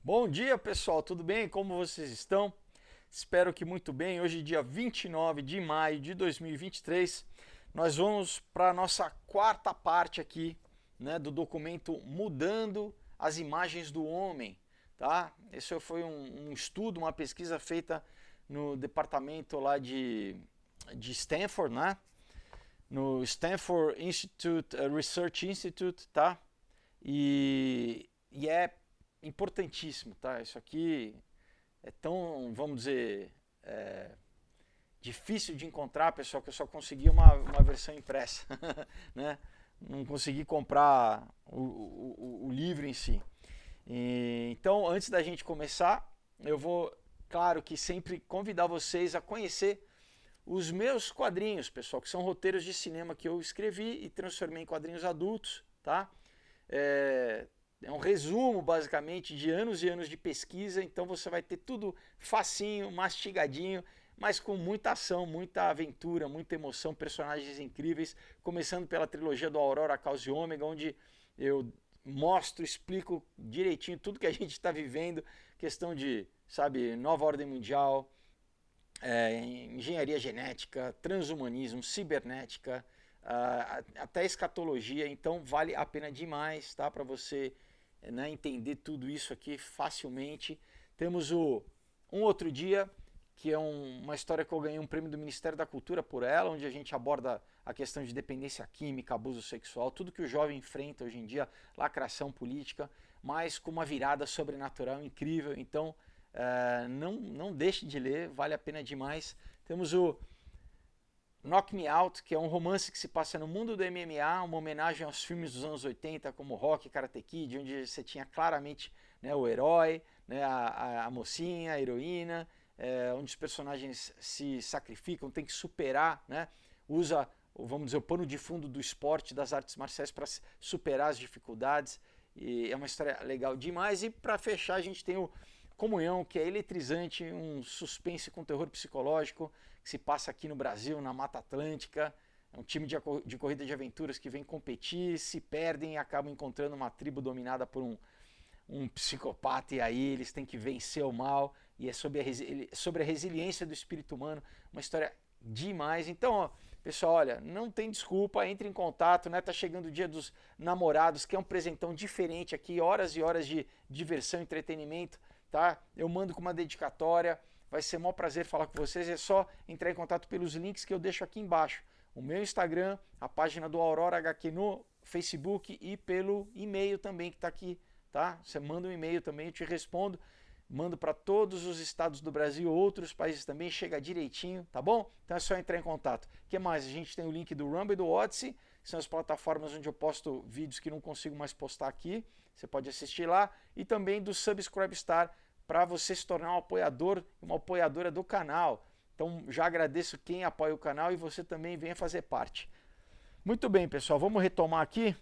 Bom dia, pessoal, tudo bem? Como vocês estão? Espero que muito bem. Hoje, dia 29 de maio de 2023, nós vamos para a nossa quarta parte aqui, né, do documento Mudando as Imagens do Homem, tá? Esse foi um estudo, uma pesquisa feita no departamento lá de Stanford, né? No Stanford Institute, Research Institute, tá? E é importantíssimo, tá? Isso aqui é tão, vamos dizer, difícil de encontrar, pessoal, que eu só consegui uma versão impressa, né? Não consegui comprar o livro em si. Então, antes da gente começar, eu vou, claro que sempre convidar vocês a conhecer os meus quadrinhos, pessoal, que são roteiros de cinema que eu escrevi e transformei em quadrinhos adultos, tá? É um resumo, basicamente, de anos e anos de pesquisa, então você vai ter tudo facinho, mastigadinho, mas com muita ação, muita aventura, muita emoção, personagens incríveis, começando pela trilogia do Aurora, Caos e Ômega, onde eu mostro, explico direitinho tudo que a gente está vivendo, questão de, sabe, nova ordem mundial, engenharia genética, transhumanismo, cibernética, até escatologia, então vale a pena demais, tá, para você, né, entender tudo isso aqui facilmente. Temos Um Outro Dia, que é uma história que eu ganhei um prêmio do Ministério da Cultura por ela, onde a gente aborda a questão de dependência química, abuso sexual, tudo que o jovem enfrenta hoje em dia, lacração política, mas com uma virada sobrenatural incrível. Então, não deixe de ler, vale a pena demais. Temos o Knock Me Out, que é um romance que se passa no mundo do MMA, uma homenagem aos filmes dos anos 80, como Rock, Karate Kid, onde você tinha claramente, né, o herói, né, a mocinha, a heroína, onde os personagens se sacrificam, tem que superar, né, usa, vamos dizer, o pano de fundo do esporte, das artes marciais para superar as dificuldades. E é uma história legal demais. E para fechar, a gente tem o Comunhão, que é eletrizante, um suspense com terror psicológico, que se passa aqui no Brasil, na Mata Atlântica. É um time de corrida de aventuras que vem competir, se perdem e acabam encontrando uma tribo dominada por um psicopata, e aí eles têm que vencer o mal, e é sobre a resiliência do espírito humano, uma história demais. Então, ó, pessoal, olha, não tem desculpa, entre em contato, né? Tá chegando o Dia dos Namorados, que é um presentão diferente aqui, horas e horas de diversão, entretenimento, tá? Eu mando com uma dedicatória, vai ser um maior prazer falar com vocês, é só entrar em contato pelos links que eu deixo aqui embaixo. O meu Instagram, a página do Aurora HQ no Facebook e pelo e-mail também que está aqui, tá? Você manda um e-mail também, eu te respondo. Mando para todos os estados do Brasil, outros países também, chega direitinho, tá bom? Então é só entrar em contato. O que mais? A gente tem o link do Rumble e do Odyssey, que são as plataformas onde eu posto vídeos que não consigo mais postar aqui. Você pode assistir lá. E também do Subscribestar, para você se tornar um apoiador e uma apoiadora do canal. Então já agradeço quem apoia o canal e você também venha fazer parte. Muito bem, pessoal, vamos retomar aqui.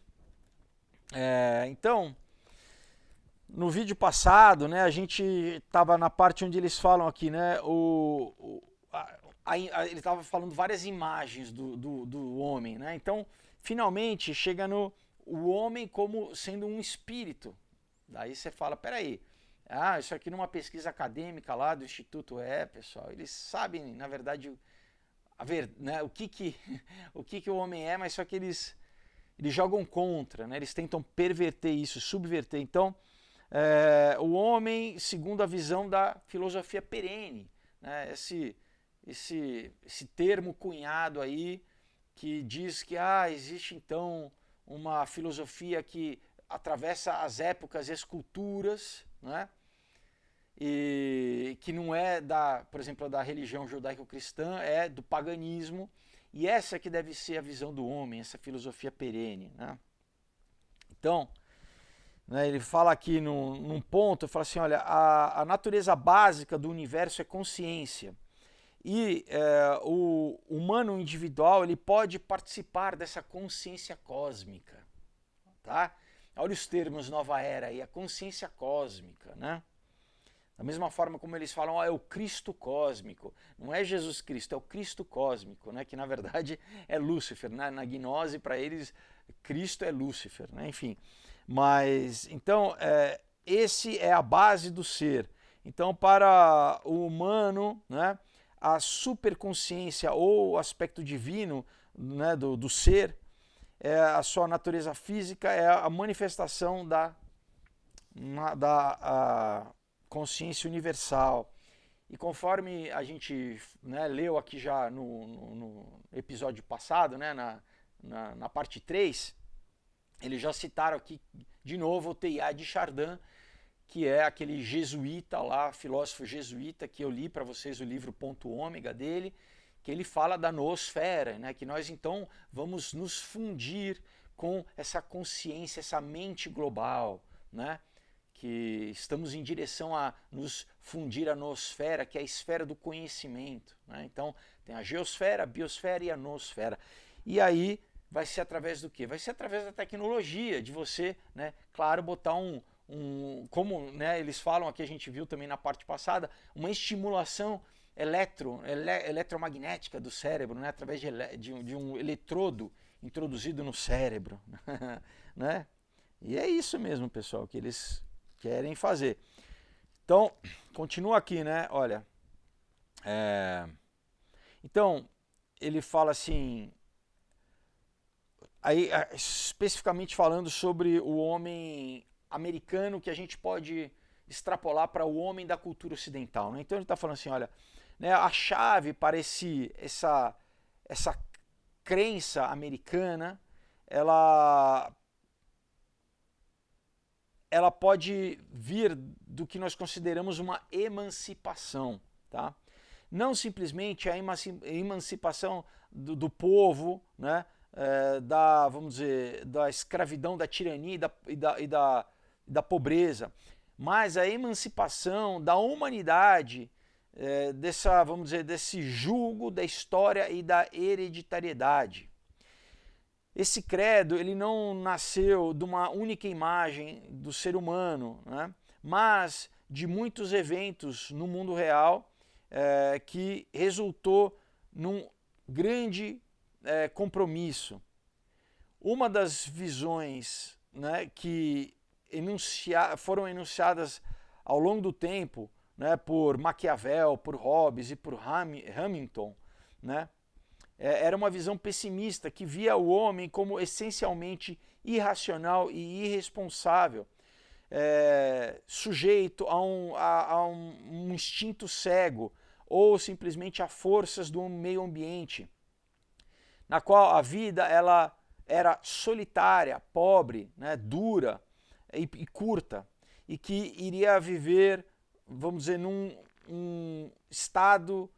Então, no vídeo passado, né, a gente estava na parte onde eles falam aqui, né, ele estava falando várias imagens do homem, né, então finalmente chega no o homem como sendo um espírito. Daí você fala, peraí, isso aqui numa pesquisa acadêmica lá do Instituto, pessoal, eles sabem, na verdade, né, o que o homem é, mas só que eles jogam contra, né, eles tentam perverter isso, subverter. Então, o homem segundo a visão da filosofia perene, né? Esse termo cunhado aí que diz que existe então uma filosofia que atravessa as épocas e as culturas, né? E que não é por exemplo, da religião judaico-cristã, é do paganismo, e essa que deve ser a visão do homem, essa filosofia perene, né? Então, né, ele fala aqui num ponto, fala assim, olha, a natureza básica do universo é consciência. E o humano individual ele pode participar dessa consciência cósmica. Tá? Olha os termos nova era aí, a consciência cósmica. Né? Da mesma forma como eles falam, é o Cristo cósmico. Não é Jesus Cristo, é o Cristo cósmico, né? Que na verdade é Lúcifer. Né? Na gnose, para eles, Cristo é Lúcifer. Né? Enfim. Mas, então, esse é a base do ser. Então, para o humano, né, a superconsciência ou o aspecto divino, né, do ser, a sua natureza física é a manifestação da consciência universal. E conforme a gente, né, leu aqui já no episódio passado, né, na parte 3, eles já citaram aqui de novo o Teilhard de Chardin, que é aquele jesuíta lá, filósofo jesuíta, que eu li para vocês o livro Ponto Ômega dele, que ele fala da noosfera, né, que nós então vamos nos fundir com essa consciência, essa mente global, né, que estamos em direção a nos fundir a noosfera, que é a esfera do conhecimento, né? Então tem a geosfera, a biosfera e a noosfera. E aí vai ser através do quê? Vai ser através da tecnologia, de você, né, claro, botar como, né, eles falam aqui, a gente viu também na parte passada, uma estimulação eletromagnética do cérebro, né, através de um eletrodo introduzido no cérebro, né? E é isso mesmo, pessoal, que eles querem fazer. Então, continua aqui, né? Olha, então ele fala assim, aí especificamente falando sobre o homem americano, que a gente pode extrapolar para o homem da cultura ocidental, né? Então ele está falando assim, olha, né, a chave para essa crença americana, ela pode vir do que nós consideramos uma emancipação, tá? Não simplesmente a emancipação do povo, né, vamos dizer, da escravidão, da tirania e da pobreza, mas a emancipação da humanidade vamos dizer, desse jugo da história e da hereditariedade. Esse credo ele não nasceu de uma única imagem do ser humano, né? Mas de muitos eventos no mundo real que resultou num grande compromisso. Uma das visões, né, que foram enunciadas ao longo do tempo, né, por Maquiavel, por Hobbes e por Hamilton, né, era uma visão pessimista que via o homem como essencialmente irracional e irresponsável, sujeito a um instinto cego ou simplesmente a forças do meio ambiente, na qual a vida ela era solitária, pobre, né, dura e curta, e que iria viver, vamos dizer, num estado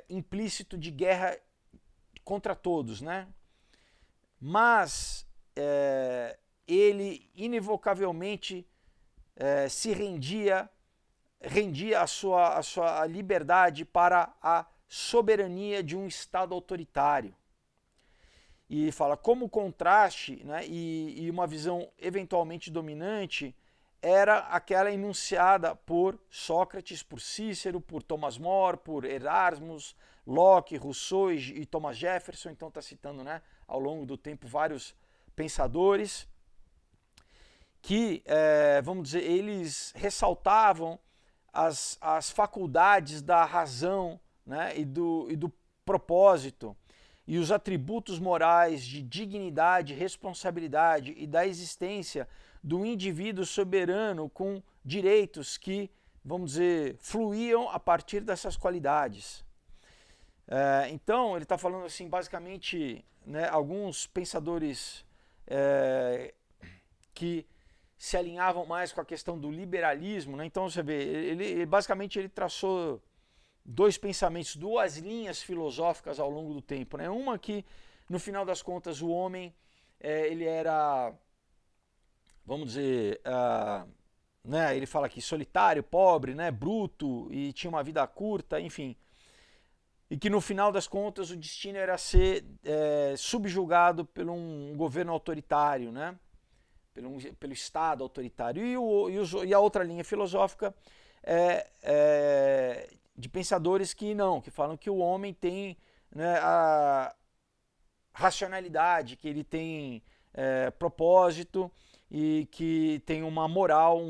implícito de guerra contra todos, né? Mas ele inevocavelmente se rendia a sua liberdade para a soberania de um Estado autoritário. E fala como contraste, né, e uma visão eventualmente dominante era aquela enunciada por Sócrates, por Cícero, por Thomas More, por Erasmus, Locke, Rousseau e Thomas Jefferson. Então está citando, né, ao longo do tempo vários pensadores que, vamos dizer, eles ressaltavam as faculdades da razão, né, e do propósito e os atributos morais de dignidade, responsabilidade e da existência do indivíduo soberano com direitos que, vamos dizer, fluíam a partir dessas qualidades. Então, ele está falando assim, basicamente, né, alguns pensadores que se alinhavam mais com a questão do liberalismo, né? Então, você vê, basicamente ele traçou dois pensamentos, duas linhas filosóficas ao longo do tempo, né? Uma que, no final das contas, o homem ele era, vamos dizer, né, ele fala aqui, solitário, pobre, né, bruto e tinha uma vida curta, enfim. E que no final das contas o destino era ser subjugado por um governo autoritário, né, pelo Estado autoritário. E a outra linha filosófica de pensadores que falam que o homem tem, né, a racionalidade, que ele tem propósito e que tem uma moral,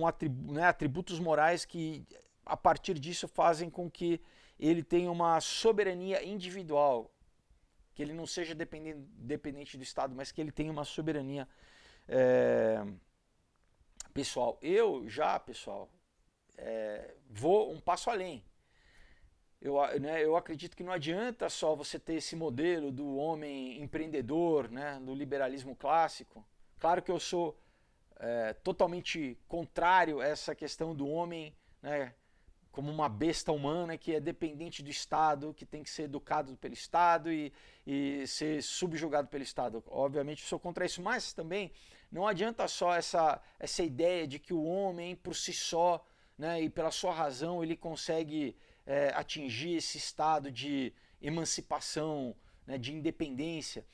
atributos morais que a partir disso fazem com que ele tenha uma soberania individual, que ele não seja dependente do Estado, mas que ele tenha uma soberania pessoal. Pessoal, vou um passo além. Eu acredito que não adianta só você ter esse modelo do homem empreendedor, né, do liberalismo clássico. Claro que eu sou totalmente contrário a essa questão do homem, né, como uma besta humana que é dependente do Estado, que tem que ser educado pelo Estado e ser subjugado pelo Estado. Obviamente eu sou contra isso, mas também não adianta só essa ideia de que o homem por si só, né, e pela sua razão ele consegue atingir esse estado de emancipação, né, de independência.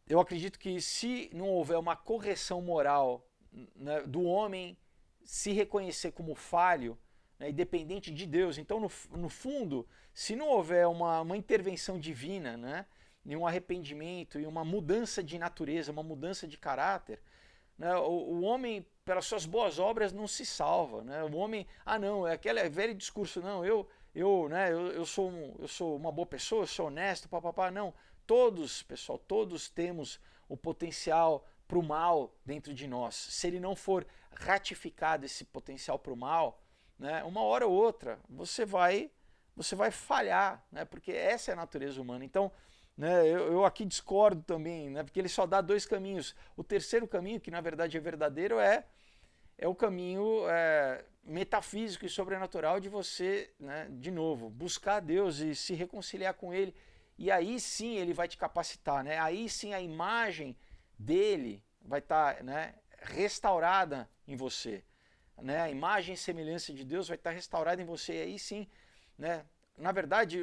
Eu acredito que se não houver uma correção moral, né, do homem se reconhecer como falho, né, e dependente de Deus, então no fundo, se não houver uma intervenção divina, né, e um arrependimento e uma mudança de natureza, uma mudança de caráter, né, o homem, pelas suas boas obras, não se salva. Né? O homem, não, é aquele velho discurso, não, eu sou uma boa pessoa, eu sou honesto, papapá. Não, todos, pessoal, todos temos o potencial para o mal dentro de nós. Se ele não for ratificado, esse potencial para o mal, né, uma hora ou outra, você vai falhar, né, porque essa é a natureza humana. Então, né, eu aqui discordo também, né, porque ele só dá dois caminhos. O terceiro caminho, que na verdade é verdadeiro, é o caminho metafísico e sobrenatural de você, né, de novo, buscar Deus e se reconciliar com Ele. E aí sim ele vai te capacitar, né? Aí sim a imagem dele vai estar, né, restaurada em você. Né? A imagem e semelhança de Deus vai estar restaurada em você. E aí sim, né, na verdade,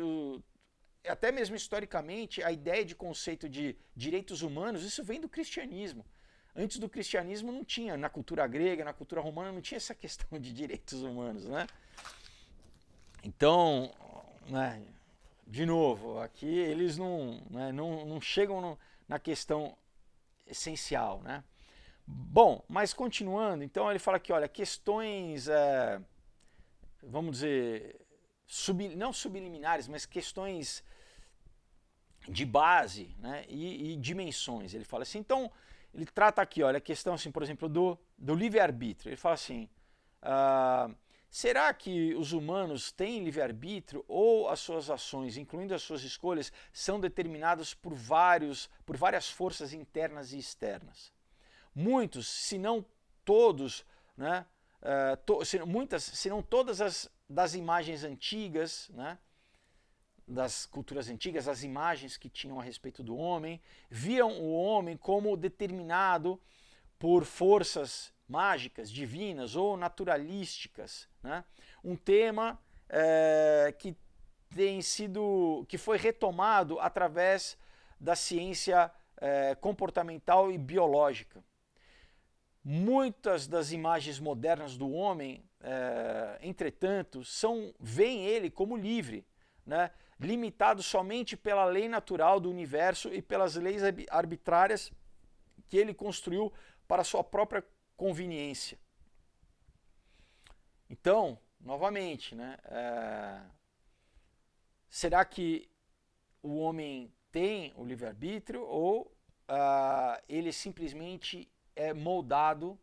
até mesmo historicamente, a ideia de conceito de direitos humanos, isso vem do cristianismo. Antes do cristianismo não tinha, na cultura grega, na cultura romana, não tinha essa questão de direitos humanos, né? Então, né, de novo, aqui eles não chegam na questão essencial, né? Bom, mas continuando, então ele fala que, olha, questões, vamos dizer, não subliminares, mas questões de base, né, e dimensões. Ele fala assim, então, ele trata aqui, olha, a questão, assim, por exemplo, do livre-arbítrio. Ele fala assim, será que os humanos têm livre-arbítrio ou as suas ações, incluindo as suas escolhas, são determinadas por várias forças internas e externas? Muitos, se não todos, né, se não todas das imagens antigas, né, das culturas antigas, as imagens que tinham a respeito do homem, viam o homem como determinado por forças mágicas, divinas ou naturalísticas. Né? Um tema que foi retomado através da ciência comportamental e biológica. Muitas das imagens modernas do homem, entretanto, veem ele como livre, né? Limitado somente pela lei natural do universo e pelas leis arbitrárias que ele construiu para sua própria conveniência. Então, novamente, né, será que o homem tem o livre-arbítrio ou ele simplesmente é moldado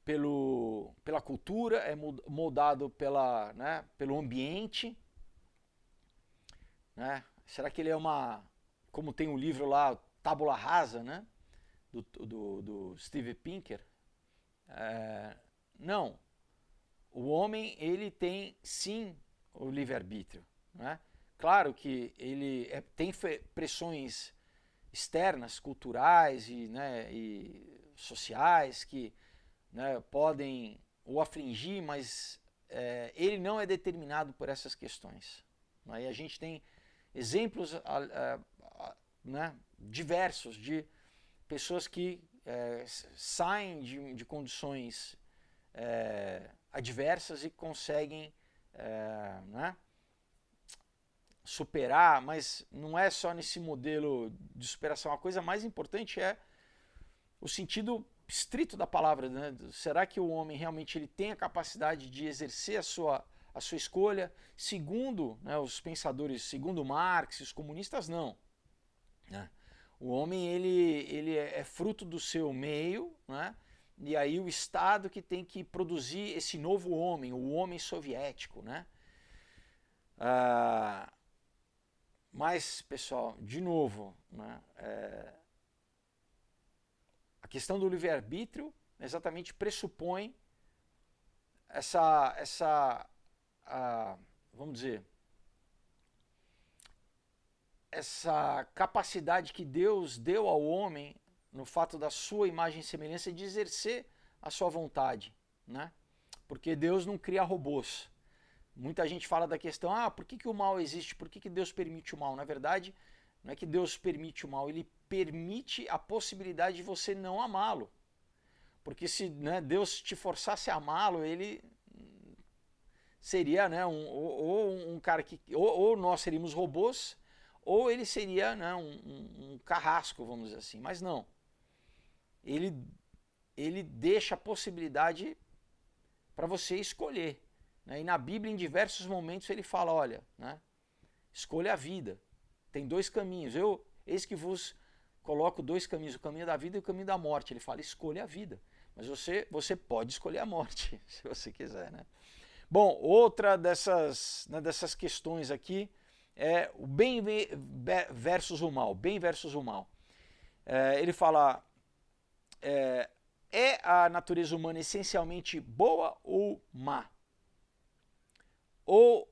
pela cultura, é moldado pelo ambiente? Né? Será que ele é como tem um livro lá, Tábula Rasa, né? do Steve Pinker? Não. O homem, ele tem sim o livre-arbítrio. Né? Claro que ele tem pressões externas, culturais e sociais que, né, podem o afligir, mas ele não é determinado por essas questões. Né? E a gente tem exemplos né, diversos de pessoas que saem de condições adversas e conseguem né, superar, mas não é só nesse modelo de superação. A coisa mais importante é o sentido estrito da palavra, né? Será que o homem realmente ele tem a capacidade de exercer a sua escolha? Segundo, né, os pensadores, segundo Marx, os comunistas, não. Né? O homem ele é fruto do seu meio, né? E aí o Estado que tem que produzir esse novo homem, o homem soviético, né? Mas, pessoal, de novo, né? A questão do livre-arbítrio exatamente pressupõe vamos dizer, essa capacidade que Deus deu ao homem, no fato da sua imagem e semelhança, de exercer a sua vontade, né? Porque Deus não cria robôs. Muita gente fala da questão, por que o mal existe? Por que Deus permite o mal? Na verdade, não é que Deus permite o mal, ele permite a possibilidade de você não amá-lo. Porque se, né, Deus te forçasse a amá-lo, ele seria, né, um cara que... Ou nós seríamos robôs, ou ele seria, né, um carrasco, vamos dizer assim. Mas não. Ele deixa a possibilidade para você escolher. Né? E na Bíblia, em diversos momentos, ele fala, olha, né, escolha a vida. Tem dois caminhos. Eis que vos coloco dois caminhos, o caminho da vida e o caminho da morte. Ele fala, escolha a vida. Mas você pode escolher a morte, se você quiser. Né? Bom, outra dessas questões aqui é o bem versus o mal. Bem versus o mal. Ele fala, é a natureza humana essencialmente boa ou má? Ou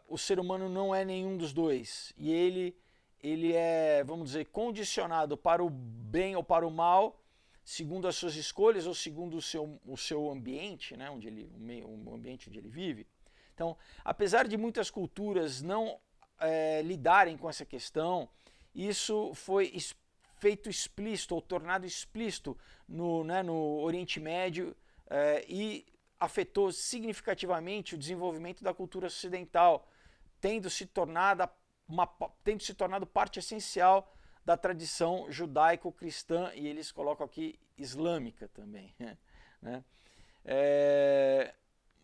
o ser humano não é nenhum dos dois e ele é, vamos dizer, condicionado para o bem ou para o mal segundo as suas escolhas ou segundo o seu ambiente, né, o ambiente onde ele vive. Então, apesar de muitas culturas não lidarem com essa questão, isso foi feito explícito ou tornado explícito no Oriente Médio e afetou significativamente o desenvolvimento da cultura ocidental, tendo se tornado parte essencial da tradição judaico-cristã, e eles colocam aqui islâmica também. Né?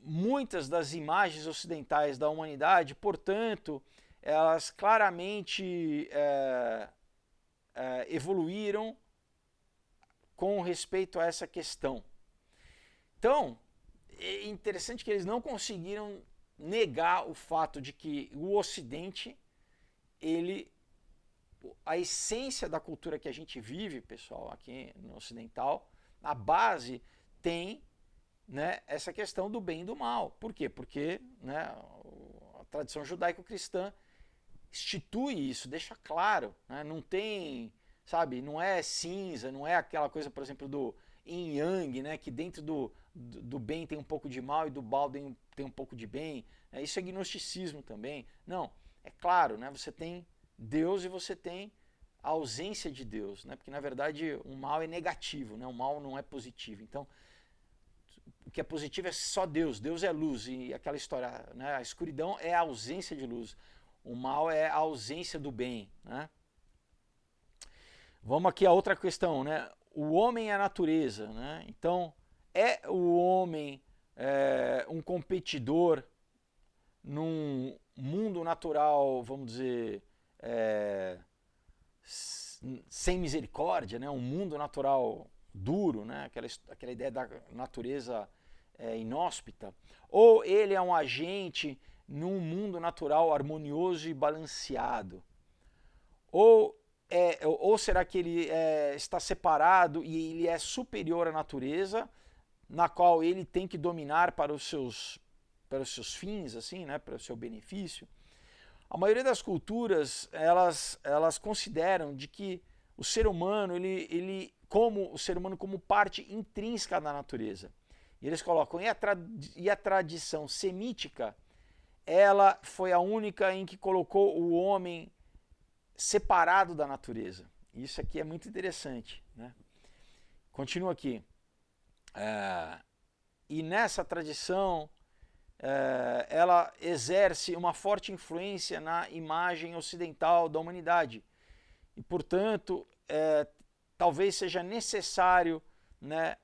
Muitas das imagens ocidentais da humanidade, portanto, elas claramente evoluíram com respeito a essa questão. Então, é interessante que eles não conseguiram negar o fato de que o Ocidente, a essência da cultura que a gente vive, pessoal, aqui no ocidental, a base tem, né, essa questão do bem e do mal. Por quê? Porque, né, a tradição judaico-cristã institui isso, deixa claro, né, não tem, sabe, não é cinza, não é aquela coisa, por exemplo, do yin yang, né, que dentro do bem tem um pouco de mal e do mal tem um pouco de bem. Isso é gnosticismo também. Não, é claro, né, você tem Deus e você tem a ausência de Deus, né? Porque na verdade o mal é negativo, né? O mal não é positivo. Então, o que é positivo é só Deus, Deus é luz, e aquela história, né? A escuridão é a ausência de luz, o mal é a ausência do bem, né? Vamos aqui a outra questão, né? O homem é a natureza, né? Então, é o homem um competidor num mundo natural, vamos dizer, sem misericórdia, né? Um mundo natural duro, né? Aquela ideia da natureza inóspita, ou ele é um agente num mundo natural harmonioso e balanceado, ou será que ele está separado e ele é superior à natureza, na qual ele tem que dominar para os seus fins, assim, né? Para o seu benefício? A maioria das culturas, elas consideram de que o ser humano, o ser humano como parte intrínseca da natureza. E eles colocam, e a tradição semítica, ela foi a única em que colocou o homem separado da natureza. Isso aqui é muito interessante, né? Continua aqui. E nessa tradição, ela exerce uma forte influência na imagem ocidental da humanidade. E, portanto, talvez seja necessário, né,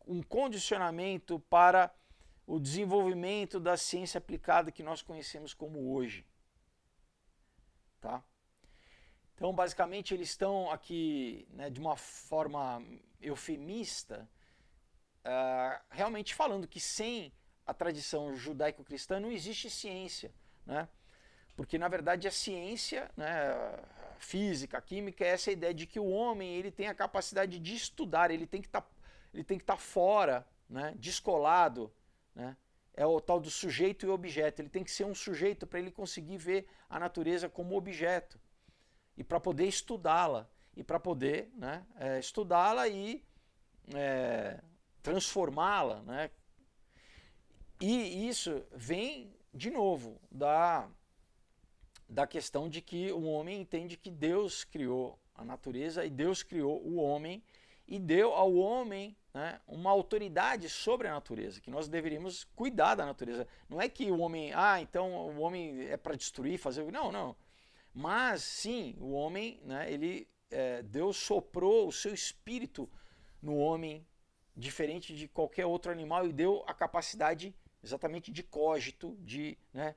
um condicionamento para o desenvolvimento da ciência aplicada que nós conhecemos como hoje. Tá? Então, basicamente, eles estão aqui, né, de uma forma eufemista, realmente falando que sem a tradição judaico-cristã não existe ciência, né? Porque, na verdade, a ciência, né, a física, a química, é essa ideia de que o homem ele tem a capacidade de estudar, ele tem que estar fora, né, descolado, né? É o tal do sujeito e objeto. Ele tem que ser um sujeito para ele conseguir ver a natureza como objeto e para poder estudá-la e para poder, né, estudá-la e transformá-la, né? E isso vem de novo da questão de que o homem entende que Deus criou a natureza e Deus criou o homem e deu ao homem, né, uma autoridade sobre a natureza, que nós deveríamos cuidar da natureza. Não é que o homem, então o homem é para destruir, fazer... Não, não. Mas sim, o homem, né, Deus soprou o seu espírito no homem, diferente de qualquer outro animal, e deu a capacidade exatamente de cogito, né,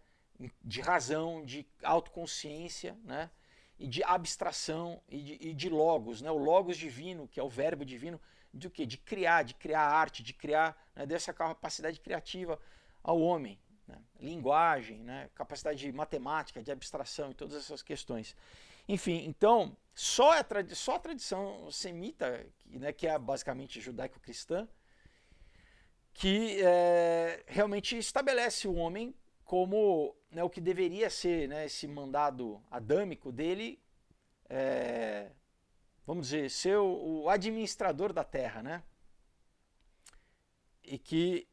de razão, de autoconsciência, né, e de abstração e de logos, né, o logos divino, que é o verbo divino, de o quê? De criar arte, de criar, né, dessa capacidade criativa ao homem, né, linguagem, né, capacidade matemática, de abstração e todas essas questões. Enfim, então, só a tradição semita, né, que é basicamente judaico-cristã, que realmente estabelece o homem como, né, o que deveria ser, né, esse mandado adâmico dele, vamos dizer, ser o administrador da terra, né? E que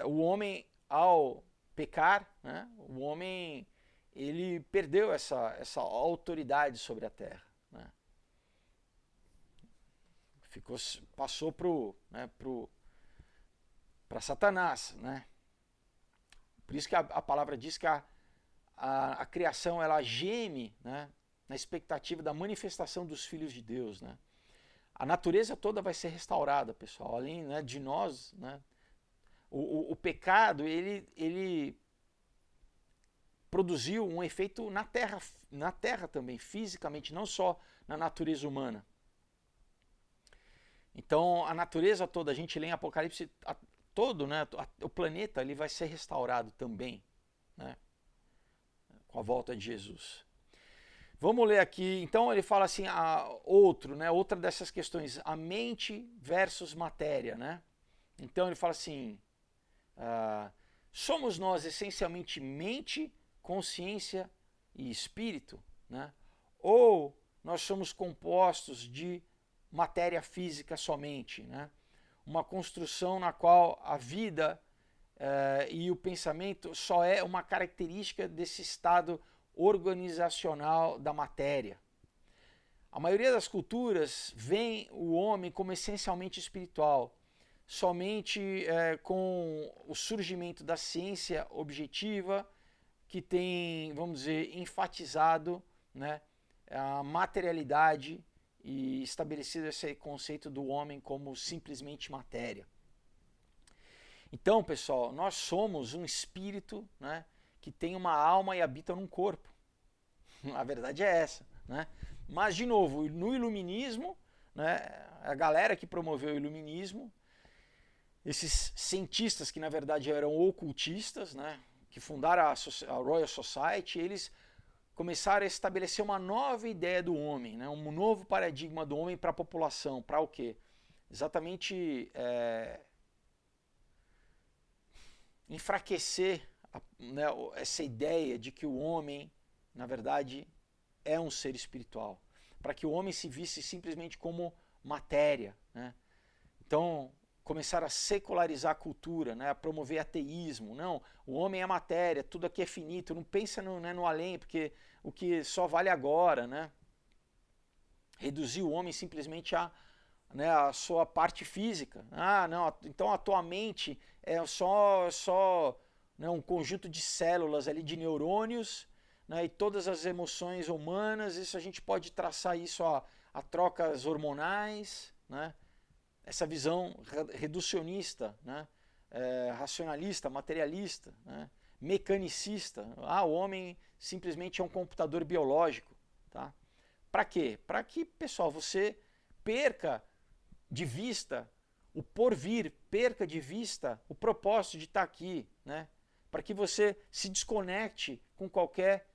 o homem, ao pecar, né, o homem ele perdeu essa autoridade sobre a terra, né? Passou para Satanás, né? Por isso que a palavra diz que a criação ela geme, né, na expectativa da manifestação dos filhos de Deus, né? A natureza toda vai ser restaurada, pessoal. Além, né, de nós, né, o pecado ele produziu um efeito na terra também, fisicamente, não só na natureza humana. Então, a natureza toda, a gente lê em Apocalipse todo, né, o planeta ele vai ser restaurado também, né, com a volta de Jesus. Vamos ler aqui, então ele fala assim, outra dessas questões, a mente versus matéria, né? Então ele fala assim, somos nós essencialmente mente, consciência e espírito, né? Ou nós somos compostos de matéria física somente, né? Uma construção na qual a vida e o pensamento só é uma característica desse estado organizacional da matéria. A maioria das culturas vê o homem como essencialmente espiritual. Somente com o surgimento da ciência objetiva que tem, vamos dizer, enfatizado, né, a materialidade e estabelecido esse conceito do homem como simplesmente matéria. Então, pessoal, nós somos um espírito, né, que tem uma alma e habita num corpo. A verdade é essa, né? Mas, de novo, no iluminismo, né, a galera que promoveu o iluminismo, esses cientistas que na verdade eram ocultistas, né, que fundaram a Royal Society, eles começaram a estabelecer uma nova ideia do homem, né, um novo paradigma do homem para a população. Para o quê? Exatamente enfraquecer né, essa ideia de que o homem, na verdade, é um ser espiritual. Para que o homem se visse simplesmente como matéria, né? Então, começaram a secularizar a cultura, né, a promover ateísmo. Não, o homem é matéria, tudo aqui é finito, não pensa no além, porque o que só vale agora, né? Reduzir o homem simplesmente a sua parte física. Não, então a tua mente é só né, um conjunto de células ali, de neurônios, né, e todas as emoções humanas, isso a gente pode traçar isso a trocas hormonais, né? Essa visão reducionista, né? Racionalista, materialista, né? Mecanicista. O homem simplesmente é um computador biológico. Tá? Para quê? Para que, pessoal, você perca de vista o porvir, perca de vista o propósito de estar aqui, né? Para que você se desconecte com qualquer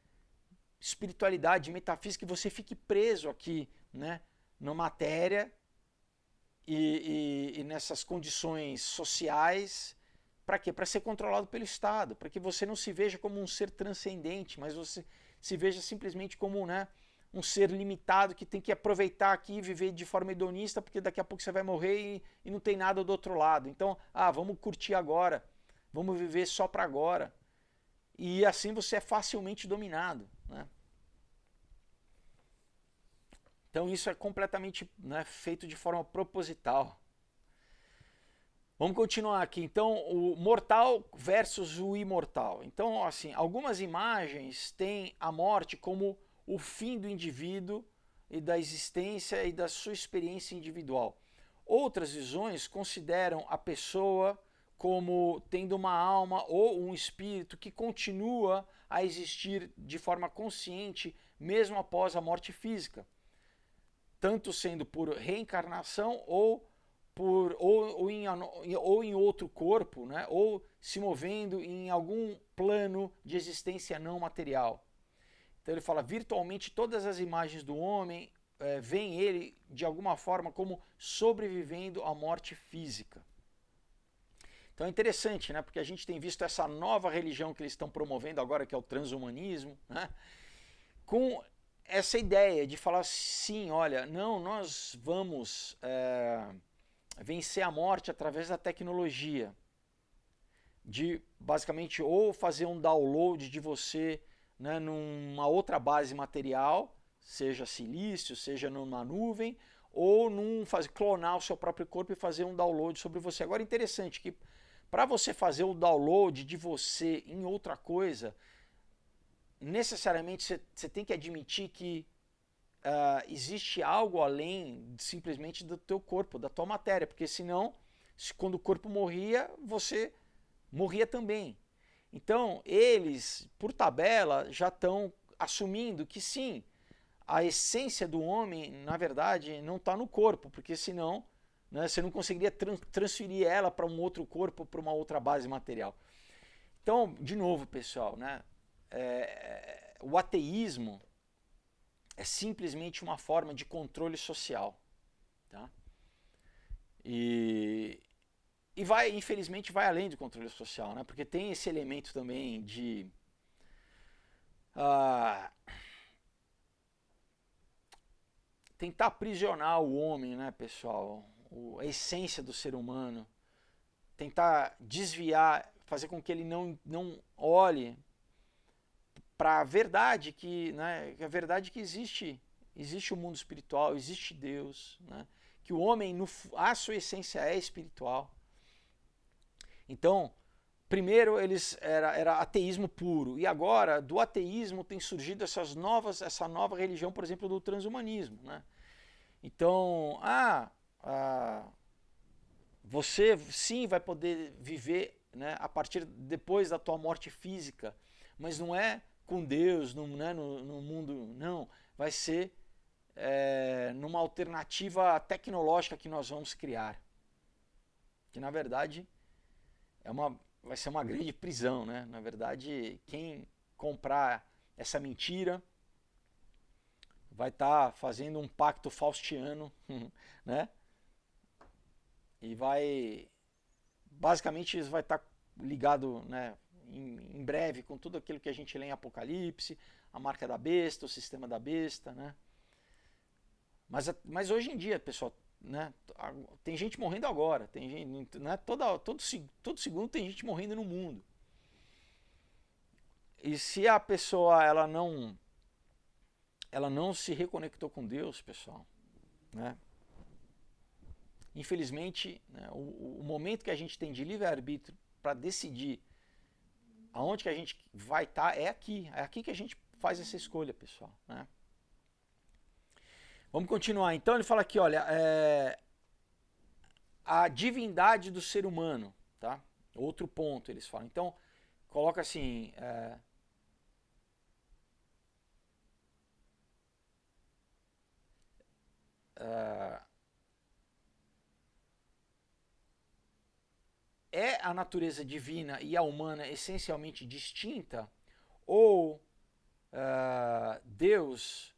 espiritualidade, metafísica, e você fique preso aqui, né? Na matéria e nessas condições sociais. Para quê? Para ser controlado pelo Estado, para que você não se veja como um ser transcendente, mas você se veja simplesmente como, né, um ser limitado que tem que aproveitar aqui e viver de forma hedonista, porque daqui a pouco você vai morrer e não tem nada do outro lado. Então, vamos curtir agora, vamos viver só para agora. E assim você é facilmente dominado, né? Então isso é completamente, né, feito de forma proposital. Vamos continuar aqui. Então, o mortal versus o imortal. Então, assim, algumas imagens têm a morte como o fim do indivíduo e da existência e da sua experiência individual. Outras visões consideram a pessoa como tendo uma alma ou um espírito que continua a existir de forma consciente mesmo após a morte física, tanto sendo por reencarnação ou em outro corpo, né? Ou se movendo em algum plano de existência não material. Então ele fala, virtualmente todas as imagens do homem veem ele de alguma forma como sobrevivendo à morte física. Então é interessante, né? Porque a gente tem visto essa nova religião que eles estão promovendo agora, que é o transhumanismo, né? Com essa ideia de falar sim, olha, não, nós vamos vencer a morte através da tecnologia, de basicamente ou fazer um download de você, né, numa outra base material, seja silício, seja numa nuvem, ou clonar o seu próprio corpo e fazer um download sobre você. Agora, interessante que para você fazer o download de você em outra coisa, necessariamente você tem que admitir que existe algo além simplesmente do teu corpo, da tua matéria, porque senão, quando o corpo morria, você morria também. Então, eles, por tabela, já estão assumindo que sim, a essência do homem, na verdade, não está no corpo, porque senão, né, você não conseguiria transferir ela para um outro corpo, para uma outra base material. Então, de novo, pessoal, né, o ateísmo é simplesmente uma forma de controle social. Tá? E infelizmente, vai além do controle social, né? Porque tem esse elemento também de tentar aprisionar o homem, né, pessoal? A essência do ser humano. Tentar desviar, fazer com que ele não olhe para a verdade que, né, a verdade que existe o mundo espiritual, existe Deus, né? Que o homem, a sua essência é espiritual. Então, primeiro era ateísmo puro, e agora do ateísmo tem surgido essa nova religião, por exemplo, do transhumanismo, né? Então, você sim vai poder viver, né, a partir depois da tua morte física, mas não é com Deus, não é no mundo, não, vai ser numa alternativa tecnológica que nós vamos criar, que na verdade vai ser uma grande prisão, né? Na verdade, quem comprar essa mentira vai estar fazendo um pacto faustiano, né? E basicamente isso vai estar ligado, né, em breve com tudo aquilo que a gente lê em Apocalipse, a marca da besta, o sistema da besta, né? Mas hoje em dia, pessoal, né, tem gente morrendo agora, tem gente, né, todo segundo tem gente morrendo no mundo. E se a pessoa ela não se reconectou com Deus, pessoal, né, infelizmente, né, o momento que a gente tem de livre-arbítrio para decidir aonde que a gente vai estar é aqui que a gente faz essa escolha, pessoal, né? Vamos continuar. Então ele fala aqui, olha, a divindade do ser humano, tá? Outro ponto eles falam. Então, coloca assim, é a natureza divina e a humana essencialmente distinta, ou Deus,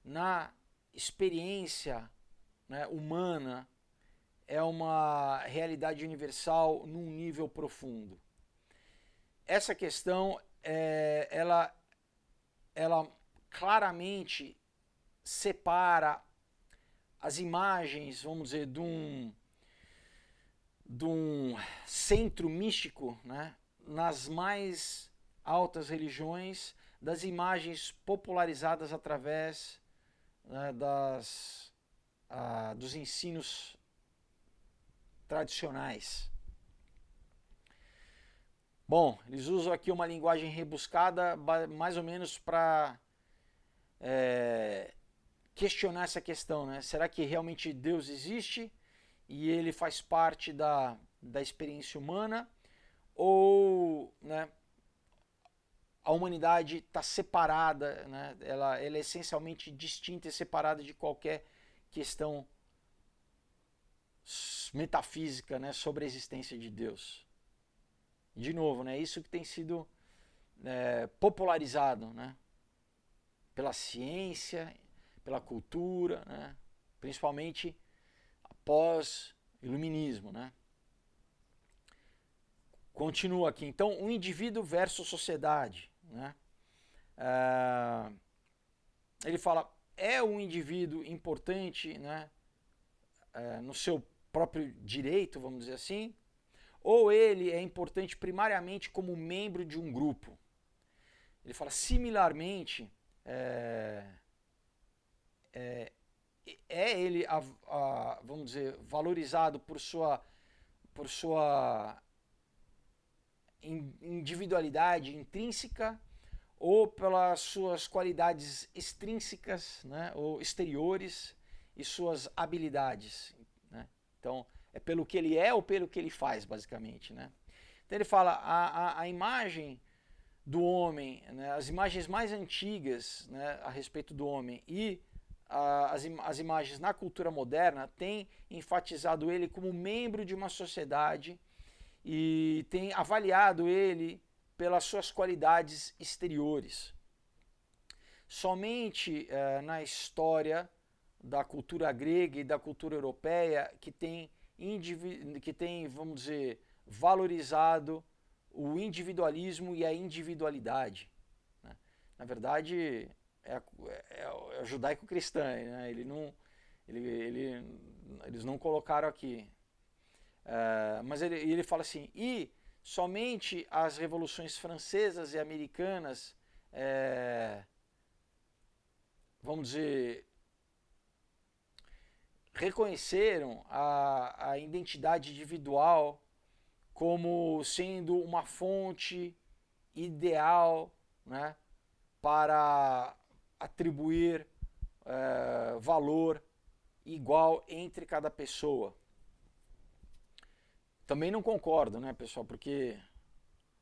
na experiência, né, humana, é uma realidade universal num nível profundo? Essa questão, ela claramente separa as imagens, vamos dizer, de um centro místico, né, nas mais altas religiões, das imagens popularizadas através, né, dos ensinos tradicionais. Bom, eles usam aqui uma linguagem rebuscada, mais ou menos para questionar essa questão, né? Será que realmente Deus existe e ele faz parte da experiência humana? Ou, né, a humanidade está separada, né? Ela é essencialmente distinta e separada de qualquer questão metafísica, né, sobre a existência de Deus? De novo, né, isso que tem sido popularizado, né, pela ciência, pela cultura, né, principalmente após iluminismo, né? Continua aqui. Então, o indivíduo versus sociedade, né? Ele fala, é um indivíduo importante, né, no seu próprio direito, vamos dizer assim, ou ele é importante primariamente como membro de um grupo? Ele fala, similarmente, ele, vamos dizer, valorizado por sua individualidade intrínseca ou pelas suas qualidades extrínsecas, né, ou exteriores, e suas habilidades, né? Então, é pelo que ele é ou pelo que ele faz, basicamente, né? Então ele fala, a imagem do homem, né, as imagens mais antigas, né, a respeito do homem e as imagens na cultura moderna têm enfatizado ele como membro de uma sociedade e tem avaliado ele pelas suas qualidades exteriores. Somente na história da cultura grega e da cultura europeia que tem, vamos dizer, valorizado o individualismo e a individualidade, né? Na verdade, é judaico-cristã, né? Eles não colocaram aqui. Mas ele fala assim, e somente as revoluções francesas e americanas, vamos dizer, reconheceram a identidade individual como sendo uma fonte ideal, né, para atribuir valor igual entre cada pessoa. Também não concordo, né, pessoal, porque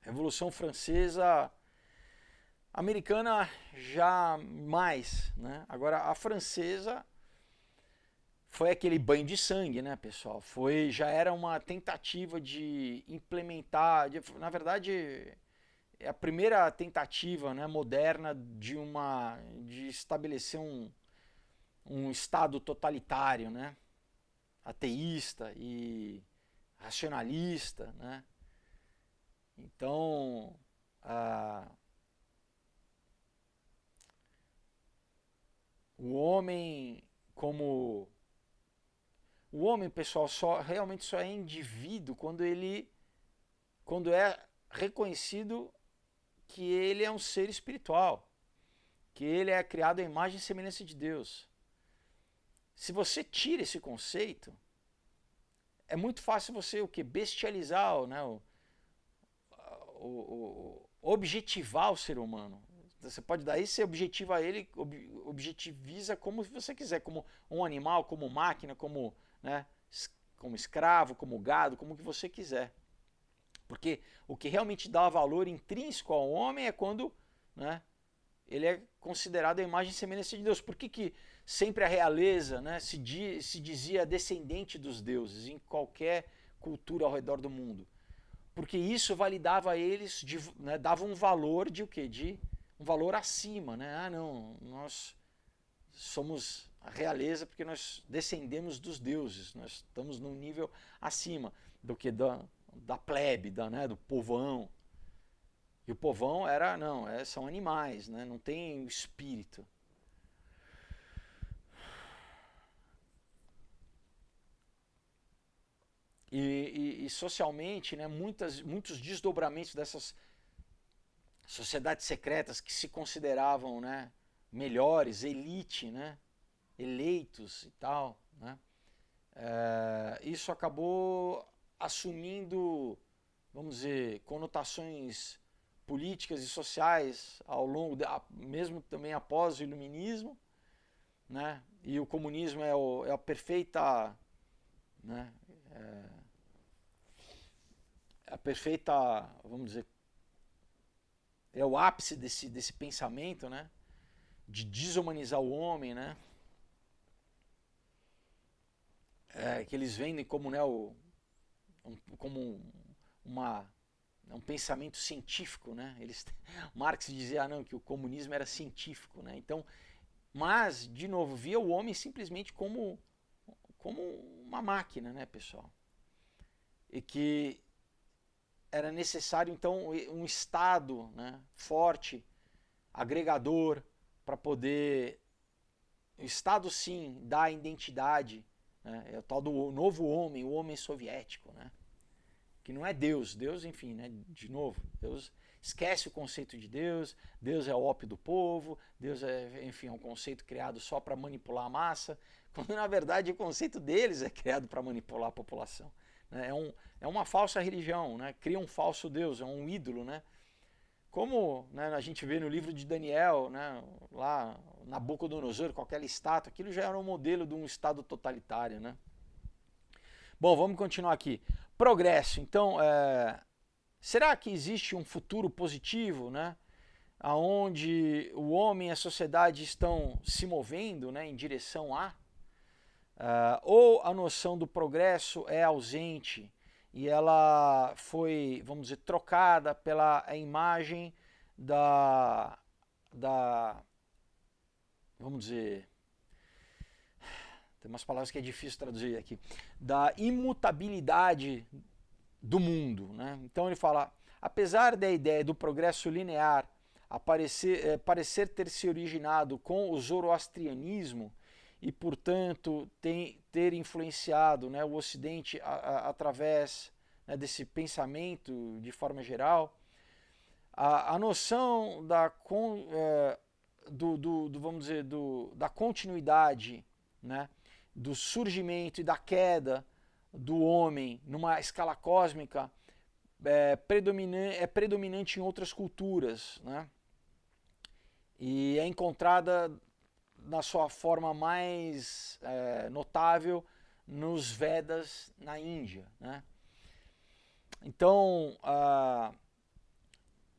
a Revolução Francesa, americana já mais, né? Agora a francesa foi aquele banho de sangue, né, pessoal? Já era uma tentativa de implementar, na verdade, é a primeira tentativa, né, moderna de estabelecer um estado totalitário, né, ateísta e racionalista, né? Então, o homem como o homem, pessoal, realmente só é indivíduo quando é reconhecido que ele é um ser espiritual, que ele é criado à imagem e semelhança de Deus. Se você tira esse conceito, é muito fácil você o que bestializar, né, objetivar o ser humano. Você pode daí você objetiva ele, objetiviza como você quiser, como um animal, como máquina, como, né, como escravo, como gado, como que você quiser. Porque o que realmente dá valor intrínseco ao homem é quando, né, ele é considerado a imagem e semelhança de Deus. Por que sempre a realeza, né, se dizia descendente dos deuses em qualquer cultura ao redor do mundo? Porque isso validava a eles, né, dava um valor de o quê? De um valor acima, né? Ah, não, nós somos a realeza porque nós descendemos dos deuses, nós estamos num nível acima do que da plebe, né, do povão. E o povão era, não, são animais, né, não tem espírito. E socialmente, né, muitos desdobramentos dessas sociedades secretas que se consideravam, né, melhores, elite, né, eleitos e tal, né, isso acabou assumindo, vamos dizer, conotações políticas e sociais ao longo, mesmo também após o iluminismo, né, e o comunismo é a perfeita, né, a perfeita, vamos dizer, é o ápice desse pensamento, né, de desumanizar o homem, né, que eles vendem como, né, como um pensamento científico, né? Marx dizia não, que o comunismo era científico, né? Então, mas de novo via o homem simplesmente como uma máquina, né, pessoal? E que era necessário então um Estado, né, forte, agregador, para poder o Estado sim dar identidade, né? É o tal do novo homem, o homem soviético, né? Que não é Deus. Deus, enfim, né? De novo, Deus esquece o conceito de Deus, Deus é o ópio do povo, Deus é, enfim, é um conceito criado só para manipular a massa, quando na verdade o conceito deles é criado para manipular a população. Né? É uma falsa religião, né? Cria um falso Deus, é um ídolo, né? Como, né, a gente vê no livro de Daniel, né, lá Nabucodonosor, com aquela estátua, aquilo já era um modelo de um estado totalitário, né? Bom, vamos continuar aqui. Progresso. Então, será que existe um futuro positivo, né, aonde o homem e a sociedade estão se movendo, né, em direção a? Ou a noção do progresso é ausente e ela foi, vamos dizer, trocada pela imagem da vamos dizer, tem umas palavras que é difícil traduzir aqui, da imutabilidade do mundo, né? Então ele fala, apesar da ideia do progresso linear parecer ter se originado com o zoroastrianismo e, portanto, ter influenciado, né, o Ocidente através, né, desse pensamento de forma geral, a noção vamos dizer, da continuidade, né, do surgimento e da queda do homem numa escala cósmica é predominante em outras culturas, né? E é encontrada na sua forma mais notável nos Vedas na Índia, né? Então,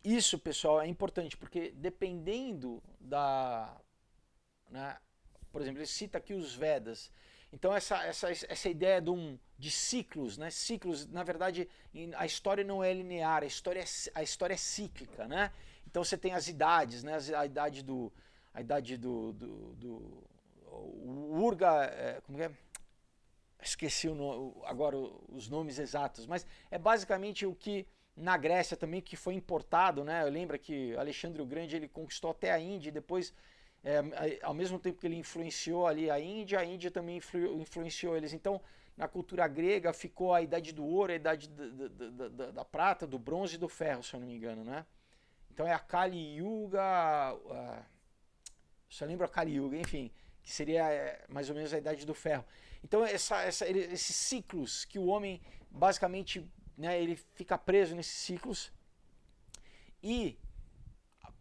isso, pessoal, é importante, porque dependendo né, por exemplo, ele cita aqui os Vedas. Então essa ideia de ciclos, né? Ciclos, na verdade, a história não é linear, a história é cíclica, né? Então você tem as idades, né? A idade o Urga, como é? Esqueci agora os nomes exatos, mas é basicamente o que na Grécia também que foi importado, né? Lembra que Alexandre o Grande ele conquistou até a Índia e depois ao mesmo tempo que ele influenciou ali a Índia também influenciou eles. Então, na cultura grega ficou a idade do ouro, a idade da prata, do bronze e do ferro, se eu não me engano, né? Então é a Kali Yuga, você lembra a Kali Yuga, enfim, que seria mais ou menos a idade do ferro. Então esses ciclos que o homem basicamente, né, ele fica preso nesses ciclos e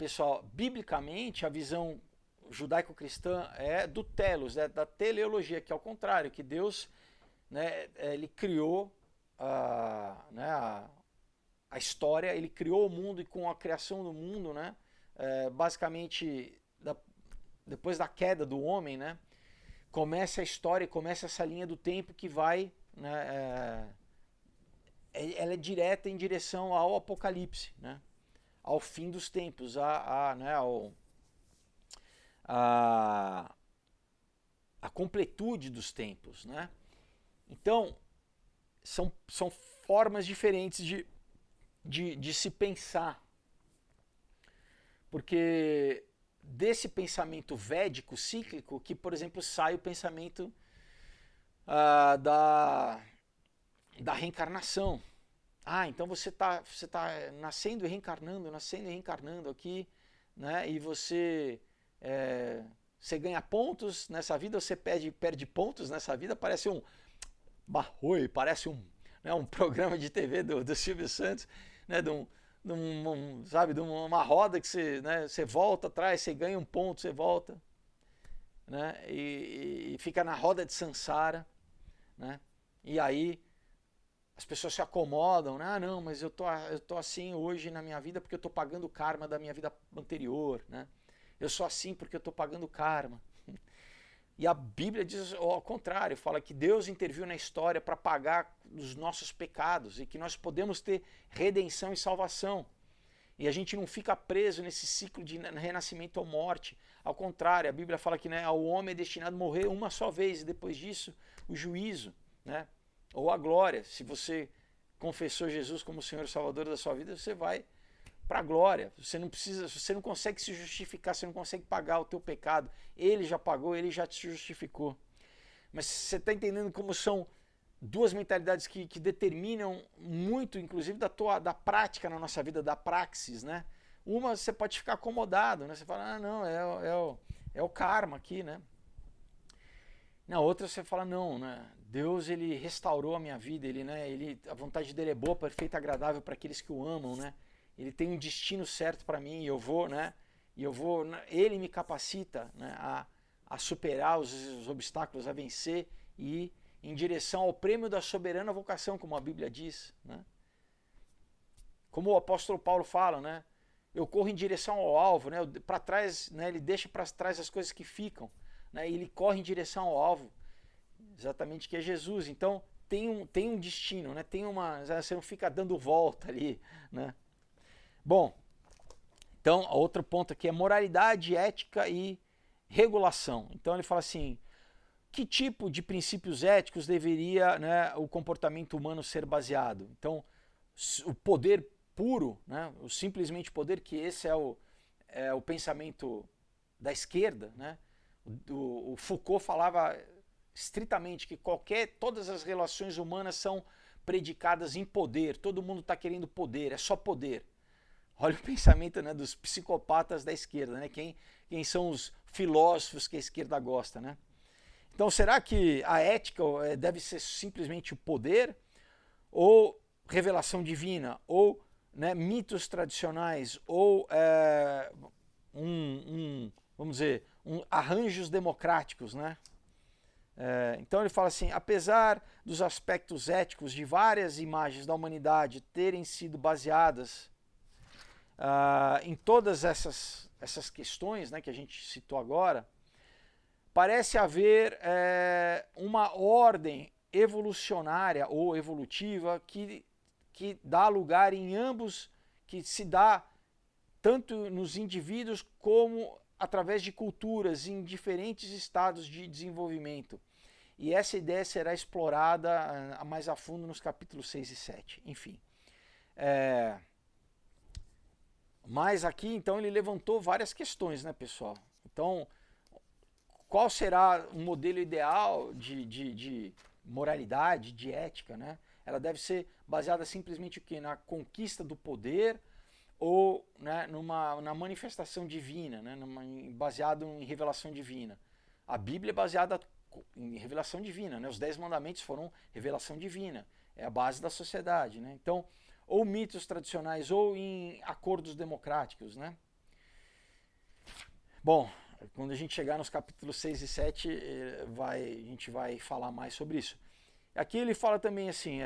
pessoal, biblicamente a visão judaico-cristã é do telos, da teleologia, que é o contrário, que Deus, né, ele criou a história, ele criou o mundo, e com a criação do mundo, né, basicamente depois da queda do homem, né, começa a história, começa essa linha do tempo que vai, né, ela é direta em direção ao Apocalipse, né, ao fim dos tempos, né, a completude dos tempos, né? Então, são formas diferentes de se pensar. Porque desse pensamento védico, cíclico, que, por exemplo, sai o pensamento da reencarnação. Então você tá nascendo e reencarnando aqui, né? E você ganha pontos nessa vida, você perde pontos nessa vida, parece parece um programa de TV do Silvio Santos, né? Sabe, de uma roda que você volta atrás, você ganha um ponto, você volta, né? E fica na roda de Sansara, né? E aí as pessoas se acomodam, né? Não, mas eu tô assim hoje na minha vida porque eu tô pagando o karma da minha vida anterior, né? Eu sou assim porque eu tô pagando karma. E a Bíblia diz ao contrário, fala que Deus interviu na história para pagar os nossos pecados e que nós podemos ter redenção e salvação. E a gente não fica preso nesse ciclo de renascimento ou morte. Ao contrário, a Bíblia fala que, né, o homem é destinado a morrer uma só vez e depois disso o juízo, né? Ou a glória. Se você confessou Jesus como Senhor e Salvador da sua vida, você vai para a glória. Você não consegue se justificar, você não consegue pagar o teu pecado. Ele já pagou, ele já te justificou. Mas você está entendendo como são duas mentalidades que determinam muito, inclusive, da prática na nossa vida, da praxis, né? Uma você pode ficar acomodado, né? Você fala, não, é o karma aqui, né? Na outra você fala, não, né? Deus, ele restaurou a minha vida, a vontade dele é boa, perfeita, agradável para aqueles que o amam, né? Ele tem um destino certo para mim e eu vou, né? Ele me capacita, né, a superar os obstáculos, a vencer e ir em direção ao prêmio da soberana vocação, como a Bíblia diz, né? Como o apóstolo Paulo fala, né? Eu corro em direção ao alvo, né? Para trás, né? Ele deixa para trás as coisas que ficam, né? E ele corre em direção ao alvo, exatamente, que é Jesus. Então tem um destino, né? Você não fica dando volta ali, né? Bom, então outro ponto aqui é moralidade, ética e regulação. Então ele fala assim, que tipo de princípios éticos deveria, né, o comportamento humano ser baseado? Então, o poder puro, né, o simplesmente poder, que esse é o pensamento da esquerda, né? O Foucault falava estritamente que todas as relações humanas são predicadas em poder, todo mundo está querendo poder, é só poder. Olha o pensamento, né, dos psicopatas da esquerda, né? Quem são os filósofos que a esquerda gosta, né? Então, será que a ética deve ser simplesmente o poder? Ou revelação divina? Ou, né, mitos tradicionais? Ou vamos dizer, arranjos democráticos, né? Então ele fala assim, apesar dos aspectos éticos de várias imagens da humanidade terem sido baseadas em todas essas questões, né, que a gente citou agora, parece haver uma ordem evolucionária ou evolutiva que dá lugar em ambos, que se dá tanto nos indivíduos como através de culturas em diferentes estados de desenvolvimento. E essa ideia será explorada mais a fundo nos capítulos 6 e 7. Enfim. Mas aqui, então, ele levantou várias questões, né, pessoal? Então, qual será o modelo ideal de moralidade, de ética, né? Ela deve ser baseada simplesmente o quê? Na conquista do poder ou, né, na manifestação divina, né? Baseado em revelação divina. A Bíblia é baseada em revelação divina, né? Os 10 mandamentos foram revelação divina, é a base da sociedade, né? Então, ou mitos tradicionais ou em acordos democráticos, né? Bom, quando a gente chegar nos capítulos 6 e 7, a gente vai falar mais sobre isso. Aqui ele fala também assim,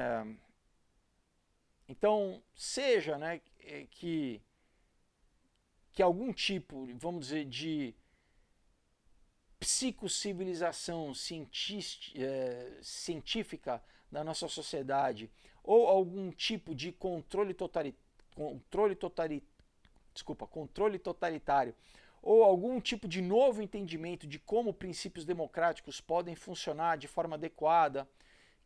então seja, né, que algum tipo, vamos dizer, de psicocivilização científica da nossa sociedade ou algum tipo de controle totalitário ou algum tipo de novo entendimento de como princípios democráticos podem funcionar de forma adequada,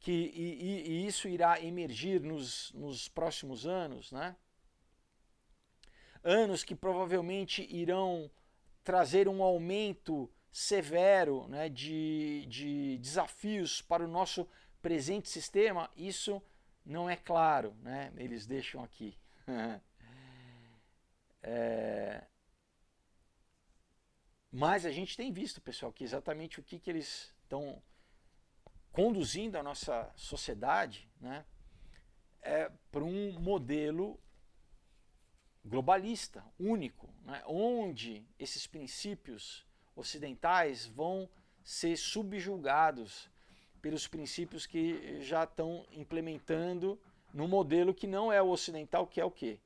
e isso irá emergir nos próximos anos, né? Anos que provavelmente irão trazer um aumento severo, né, de desafios para o nosso presente sistema, isso não é claro, né? Eles deixam aqui. Mas a gente tem visto, pessoal, que exatamente o que eles estão conduzindo a nossa sociedade, né, para um modelo globalista, único, né, onde esses princípios ocidentais vão ser subjugados pelos princípios que já estão implementando no modelo que não é o ocidental, que é o quê?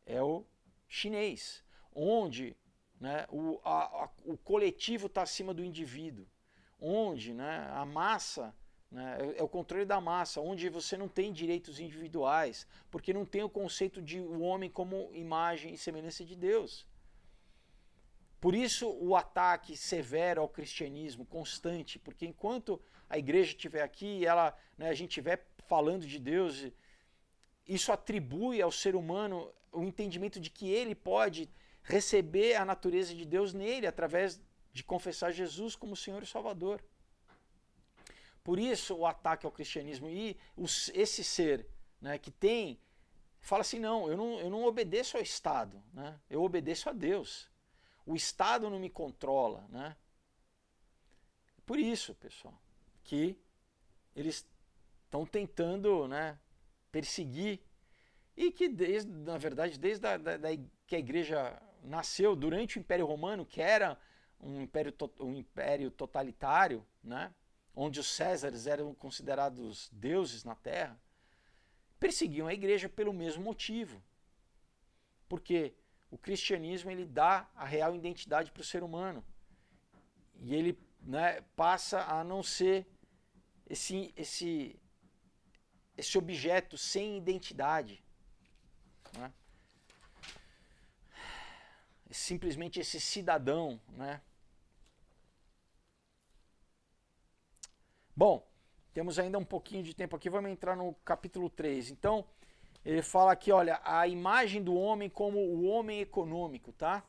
É o chinês, onde, né, o coletivo está acima do indivíduo, onde, né, a massa, né, é o controle da massa, onde você não tem direitos individuais, porque não tem o conceito de o homem como imagem e semelhança de Deus. Por isso o ataque severo ao cristianismo, constante, porque enquanto a igreja estiver aqui, ela, né, a gente estiver falando de Deus, isso atribui ao ser humano o entendimento de que ele pode receber a natureza de Deus nele, através de confessar Jesus como Senhor e Salvador. Por isso o ataque ao cristianismo. E esse ser, né, que tem, fala assim, não, eu não obedeço ao Estado, né, eu obedeço a Deus. O Estado não me controla, né? Por isso, pessoal, que eles estão tentando, né, perseguir, e que na verdade, desde que a igreja nasceu durante o Império Romano, que era um império totalitário, né, onde os Césares eram considerados deuses na terra, perseguiam a igreja pelo mesmo motivo. Porque o cristianismo, ele dá a real identidade para o ser humano. E ele, né, passa a não ser esse objeto sem identidade, né? Simplesmente esse cidadão, né? Bom, temos ainda um pouquinho de tempo aqui, vamos entrar no capítulo 3. Então, ele fala aqui, olha, a imagem do homem como o homem econômico, tá?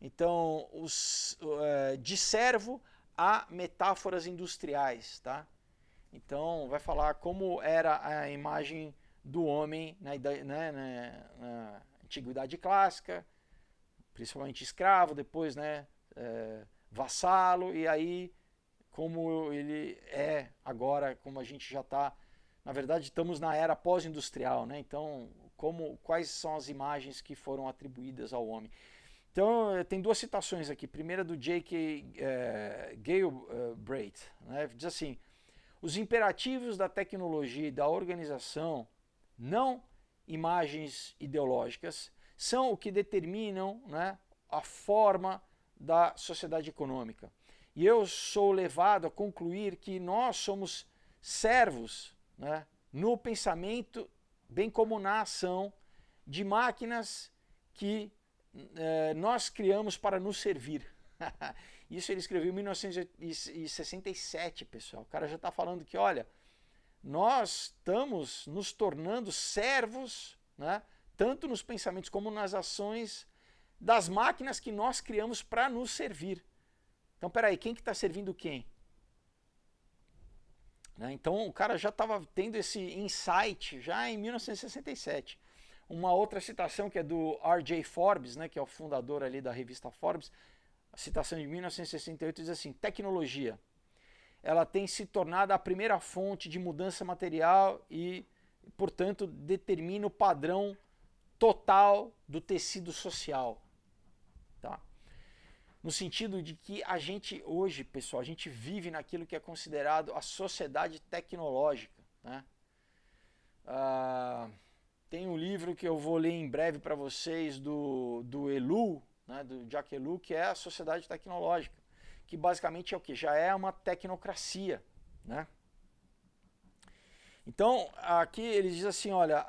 Então, de servo a metáforas industriais, tá? Então, vai falar como era a imagem do homem na Antiguidade Clássica, principalmente escravo, depois, né, vassalo, e aí como ele é agora, como a gente já está, na verdade estamos na era pós-industrial, né? Então, quais são as imagens que foram atribuídas ao homem? Então, tem duas citações aqui. Primeira do J.K. Galbraith, né? Diz assim: os imperativos da tecnologia e da organização, não imagens ideológicas, são o que determinam, né, a forma da sociedade econômica. E eu sou levado a concluir que nós somos servos, né, no pensamento, bem como na ação, de máquinas que nós criamos para nos servir. Isso ele escreveu em 1967, pessoal. O cara já está falando que, olha, nós estamos nos tornando servos, né, tanto nos pensamentos como nas ações das máquinas que nós criamos para nos servir. Então, peraí, quem que está servindo quem? Né? Então, o cara já estava tendo esse insight já em 1967. Uma outra citação que é do R.J. Forbes, né, que é o fundador ali da revista Forbes, a citação de 1968 diz assim: tecnologia, ela tem se tornado a primeira fonte de mudança material e, portanto, determina o padrão total do tecido social. Tá? no sentido de que a gente hoje, pessoal, a gente vive naquilo que é considerado a sociedade tecnológica, né? Tem um livro que eu vou ler em breve para vocês do Elu, né, do Jacques Ellul, que é a sociedade tecnológica, que basicamente é o que? Já é uma tecnocracia, né? Então, aqui ele diz assim, olha,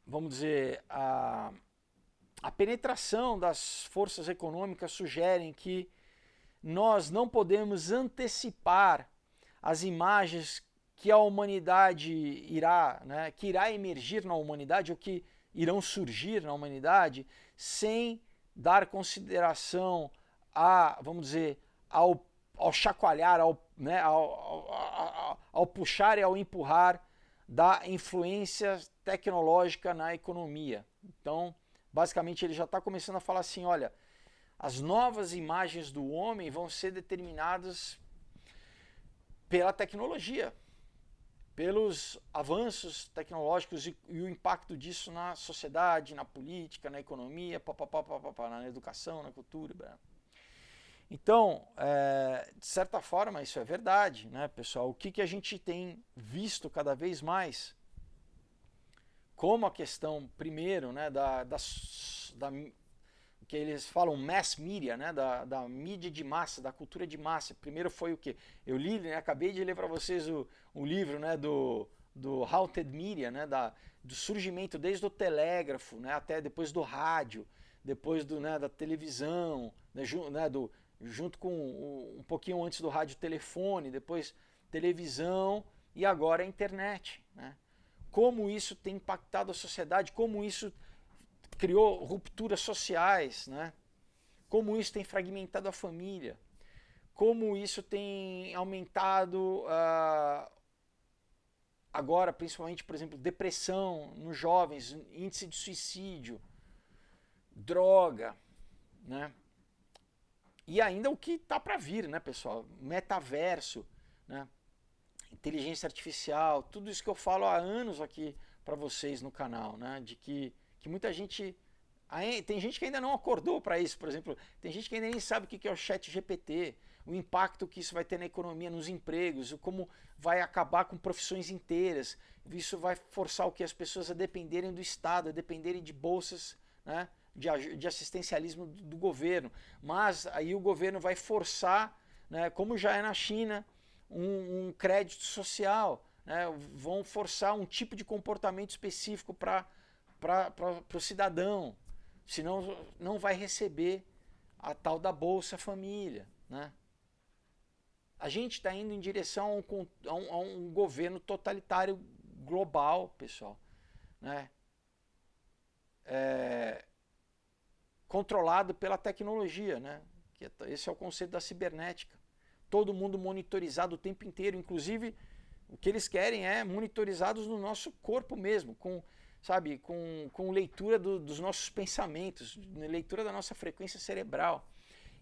vamos dizer, a penetração das forças econômicas sugerem que nós não podemos antecipar as imagens que a humanidade irá, né, que irá emergir na humanidade ou que irão surgir na humanidade sem dar consideração a, vamos dizer, ao chacoalhar, né, ao puxar e ao empurrar da influência tecnológica na economia. Então, basicamente, ele já está começando a falar assim, olha, as novas imagens do homem vão ser determinadas pela tecnologia, pelos avanços tecnológicos e o impacto disso na sociedade, na política, na economia, na educação, na cultura. Então, de certa forma, isso é verdade, né, pessoal? O que a gente tem visto cada vez mais, como a questão, primeiro, né, que eles falam mass media, né, da mídia de massa, da cultura de massa. Primeiro foi o que? Eu li, né, acabei de ler para vocês o livro, né, do Haunted Media, né, do surgimento desde o telégrafo, né, até depois do rádio, depois da televisão, né, junto com um pouquinho antes do rádio telefone, depois televisão e agora a internet, né? Como isso tem impactado a sociedade, como isso criou rupturas sociais, né? Como isso tem fragmentado a família, como isso tem aumentado agora, principalmente, por exemplo, depressão nos jovens, índice de suicídio, droga, né? E ainda o que está para vir, né, pessoal? Metaverso, né? Inteligência artificial, tudo isso que eu falo há anos aqui para vocês no canal, né? De que muita gente... Tem gente que ainda não acordou para isso, por exemplo, tem gente que ainda nem sabe o que é o chat GPT, o impacto que isso vai ter na economia, nos empregos, como vai acabar com profissões inteiras. Isso vai forçar o que? As pessoas a dependerem do Estado, a dependerem de bolsas, né, de assistencialismo do governo. Mas aí o governo vai forçar, né, como já é na China, um crédito social, né, vão forçar um tipo de comportamento específico para o cidadão, senão não vai receber a tal da Bolsa Família, né? A gente está indo em direção a um governo totalitário global, pessoal, né? Controlado pela tecnologia, né? Esse é o conceito da cibernética. Todo mundo monitorizado o tempo inteiro, inclusive o que eles querem é monitorizados no nosso corpo mesmo, com leitura dos nossos pensamentos, leitura da nossa frequência cerebral.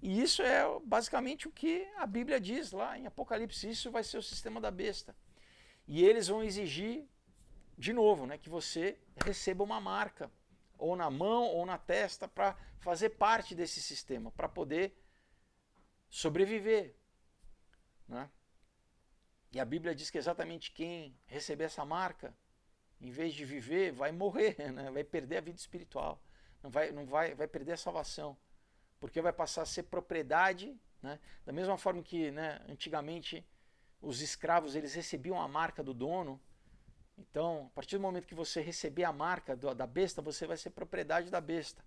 E isso é basicamente o que a Bíblia diz lá em Apocalipse, isso vai ser o sistema da besta. E eles vão exigir, de novo, né, que você receba uma marca, ou na mão ou na testa, para fazer parte desse sistema, para poder sobreviver, né? E a Bíblia diz que exatamente quem receber essa marca, em vez de viver, vai morrer, né? Vai perder a vida espiritual, vai perder a salvação, porque vai passar a ser propriedade, né? Da mesma forma que, né, antigamente os escravos eles recebiam a marca do dono. Então, a partir do momento que você receber a marca da besta, você vai ser propriedade da besta.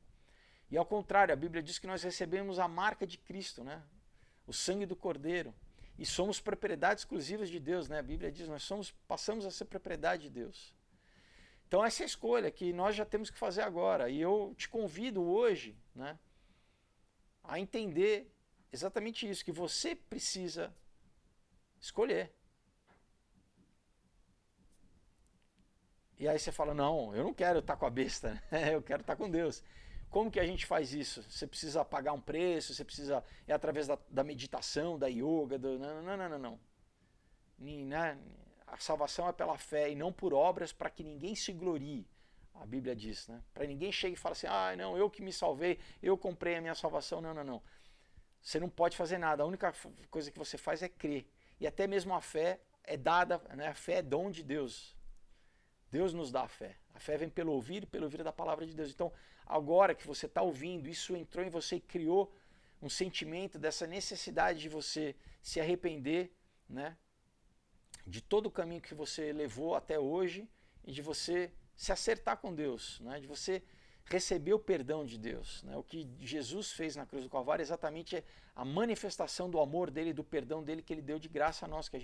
E ao contrário, a Bíblia diz que nós recebemos a marca de Cristo, né? O sangue do Cordeiro. E somos propriedade exclusivas de Deus, né? A Bíblia diz, passamos a ser propriedade de Deus. Então essa é a escolha que nós já temos que fazer agora. E eu te convido hoje, né, a entender exatamente isso, que você precisa escolher. E aí você fala, não, eu não quero estar com a besta, né? Eu quero estar com Deus. Como que a gente faz isso? Você precisa pagar um preço, você precisa... É através da meditação, da yoga, não. Né? A salvação é pela fé e não por obras para que ninguém se glorie. a Bíblia diz, né? Para ninguém chegue e fale assim, ah, não, eu que me salvei, eu comprei a minha salvação. Não, não, não. Você não pode fazer nada, a única coisa que você faz é crer. E até mesmo a fé é dada, né? A fé é dom de Deus. Deus nos dá a fé. A fé vem pelo ouvir e pelo ouvir da palavra de Deus. Então, agora que você está ouvindo, isso entrou em você e criou um sentimento dessa necessidade de você se arrepender, né? De todo o caminho que você levou até hoje e de você se acertar com Deus, né? De você receber o perdão de Deus, né? O que Jesus fez na cruz do Calvário é exatamente a manifestação do amor dele, do perdão dele que ele deu de graça a nós, que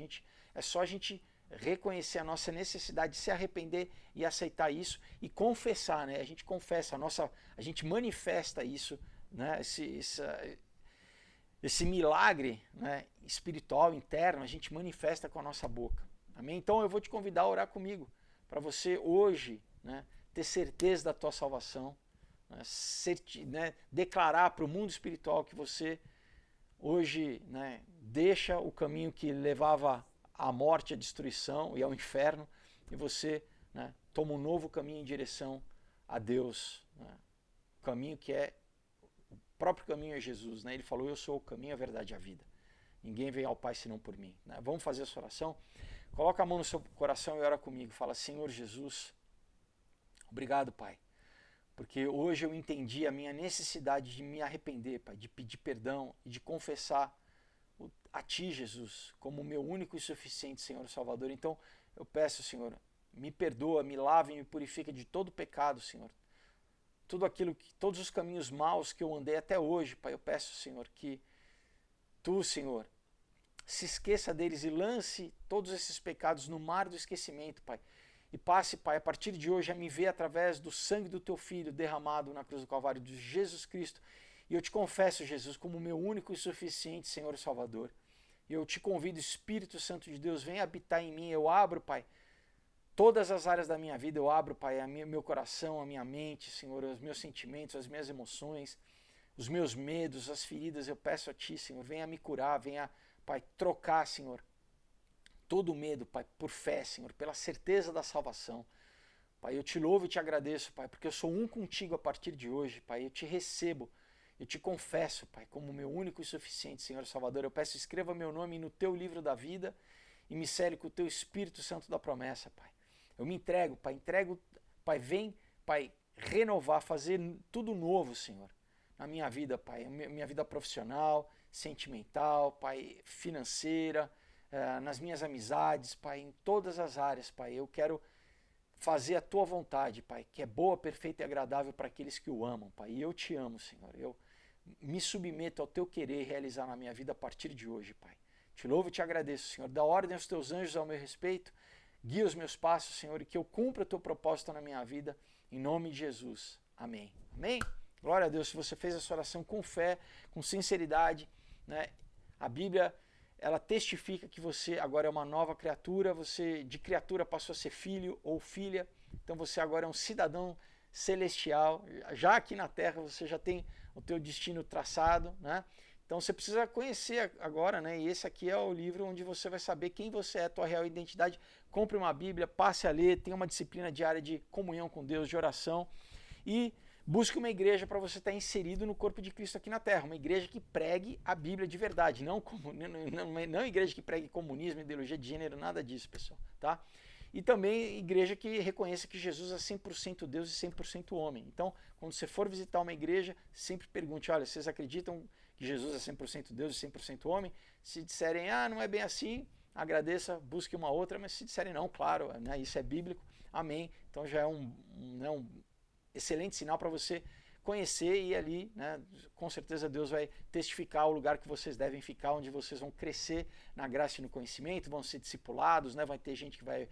é só a gente reconhecer a nossa necessidade de se arrepender e aceitar isso e confessar, né? A gente confessa, a gente manifesta isso, né? Esse milagre, né, espiritual interno, a gente manifesta com a nossa boca. Amém? Então eu vou te convidar a orar comigo, para você hoje, né, ter certeza da tua salvação, né, declarar para o mundo espiritual que você hoje, né, deixa o caminho que levava à morte, à destruição e ao inferno, e você, né, toma um novo caminho em direção a Deus, né, o caminho que é o próprio caminho é Jesus, né? Ele falou, eu sou o caminho, a verdade e a vida. Ninguém vem ao Pai senão por mim, né? Vamos fazer essa oração? Coloca a mão no seu coração e ora comigo. Fala, Senhor Jesus, obrigado, Pai, porque hoje eu entendi a minha necessidade de me arrepender, Pai, de pedir perdão e de confessar a Ti, Jesus, como o meu único e suficiente Senhor Salvador. Então eu peço, Senhor, me perdoa, me lava e me purifica de todo pecado, Senhor. Todos os caminhos maus que eu andei até hoje, Pai, eu peço, Senhor, que Tu, Senhor, se esqueça deles e lance todos esses pecados no mar do esquecimento, Pai. E passe, Pai, a partir de hoje a me ver através do sangue do Teu Filho derramado na cruz do Calvário, de Jesus Cristo. E eu te confesso, Jesus, como meu único e suficiente Senhor e Salvador. E eu te convido, Espírito Santo de Deus, vem habitar em mim. Eu abro, Pai, todas as áreas da minha vida, eu abro, Pai, meu coração, a minha mente, Senhor, os meus sentimentos, as minhas emoções, os meus medos, as feridas, eu peço a Ti, Senhor, venha me curar, venha, Pai, trocar, Senhor, todo medo, Pai, por fé, Senhor, pela certeza da salvação. Pai, eu te louvo e te agradeço, Pai, porque eu sou um contigo a partir de hoje, Pai, eu te recebo, eu te confesso, Pai, como meu único e suficiente Senhor Salvador. Eu peço, escreva meu nome no Teu livro da vida e me cele com o Teu Espírito Santo da promessa, Pai. Eu me entrego, Pai, vem, Pai, renovar, fazer tudo novo, Senhor, na minha vida, Pai, minha vida profissional, sentimental, Pai, financeira, nas minhas amizades, Pai, em todas as áreas, Pai, eu quero fazer a Tua vontade, Pai, que é boa, perfeita e agradável para aqueles que o amam, Pai, e eu te amo, Senhor, eu me submeto ao Teu querer realizar na minha vida a partir de hoje, Pai. Te louvo e te agradeço, Senhor, dá ordem aos Teus anjos ao meu respeito, guia os meus passos, Senhor, e que eu cumpra o Teu propósito na minha vida, em nome de Jesus. Amém. Amém? Glória a Deus, se você fez essa oração com fé, com sinceridade, né? A Bíblia, ela testifica que você agora é uma nova criatura, você de criatura passou a ser filho ou filha, então você agora é um cidadão celestial, já aqui na Terra você já tem o teu destino traçado, né? Então você precisa conhecer agora, né? E esse aqui é o livro onde você vai saber quem você é, tua real identidade. Compre uma Bíblia, passe a ler, tenha uma disciplina diária de comunhão com Deus, de oração e busque uma igreja para você estar inserido no corpo de Cristo aqui na Terra, uma igreja que pregue a Bíblia de verdade, não igreja que pregue comunismo, ideologia de gênero, nada disso, pessoal, tá? E também igreja que reconheça que Jesus é 100% Deus e 100% homem. Então, quando você for visitar uma igreja, sempre pergunte, olha, vocês acreditam que Jesus é 100% Deus e 100% homem? Se disserem, ah, não é bem assim, agradeça, busque uma outra, mas se disserem não, claro, né, isso é bíblico, amém. Então já é um excelente sinal para você conhecer e ali, né, com certeza Deus vai testificar o lugar que vocês devem ficar, onde vocês vão crescer na graça e no conhecimento, vão ser discipulados, né, vai ter gente que vai,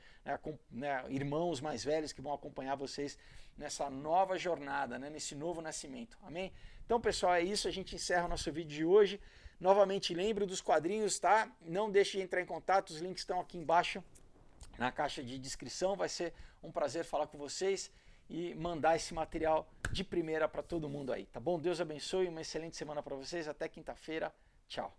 irmãos mais velhos que vão acompanhar vocês nessa nova jornada, né, nesse novo nascimento, amém? Então pessoal, é isso, a gente encerra o nosso vídeo de hoje. Novamente lembre dos quadrinhos, tá? Não deixe de entrar em contato, os links estão aqui embaixo na caixa de descrição, vai ser um prazer falar com vocês e mandar esse material de primeira para todo mundo aí, tá bom? Deus abençoe, uma excelente semana para vocês, até quinta-feira, tchau.